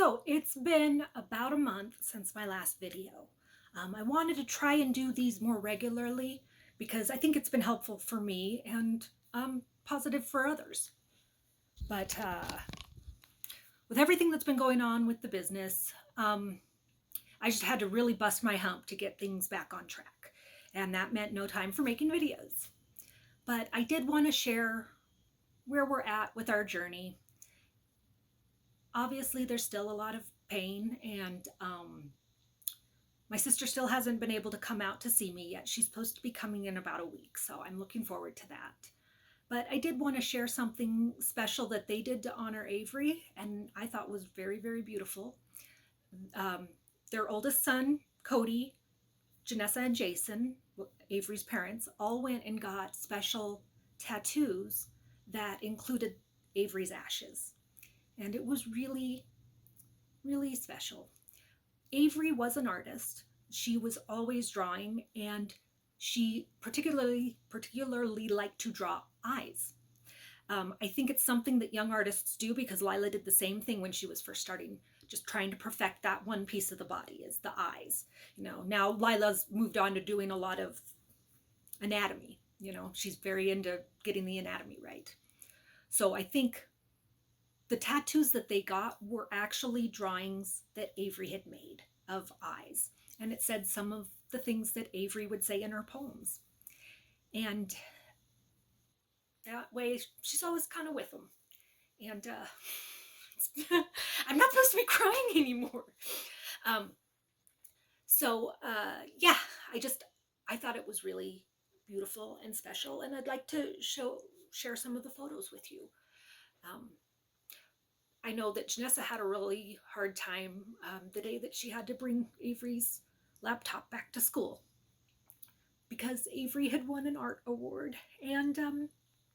So it's been about a month since my last video. I wanted to try and do these more regularly because I think it's been helpful for me and positive for others. But with everything that's been going on with the business, I just had to really bust my hump to get things back on track. And that meant no time for making videos. But I did want to share where we're at with our journey. Obviously, there's still a lot of pain, and my sister still hasn't been able to come out to see me yet. She's supposed to be coming in about a week, so I'm looking forward to that. But I did want to share something special that they did to honor Avery, and I thought was very, very beautiful. Their oldest son, Cody, Janessa, and Jason, Avery's parents, all went and got special tattoos that included Avery's ashes. And it was really, really special. Avery was an artist. She was always drawing, and she particularly liked to draw eyes. I think it's something that young artists do because Lila did the same thing when she was first starting, just trying to perfect that one piece of the body, is the eyes. Now Lila's moved on to doing a lot of anatomy. She's very into getting the anatomy right. So I think the tattoos that they got were actually drawings that Avery had made of eyes. And it said some of the things that Avery would say in her poems. And that way, she's always kind of with them. And I'm not supposed to be crying anymore. Yeah, I thought it was really beautiful and special. And I'd like to share some of the photos with you. I know that Janessa had a really hard time the day that she had to bring Avery's laptop back to school because Avery had won an art award, and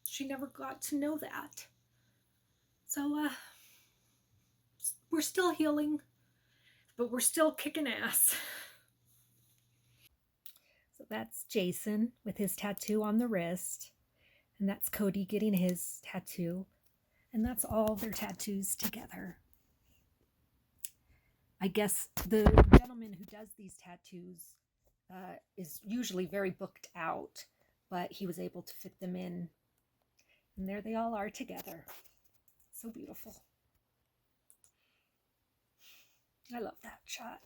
she never got to know that. So we're still healing, but we're still kicking ass. So that's Jason with his tattoo on the wrist, and that's Cody getting his tattoo. And that's all their tattoos together. I guess the gentleman who does these tattoos is usually very booked out, but he was able to fit them in. And there they all are together. So beautiful. I love that shot.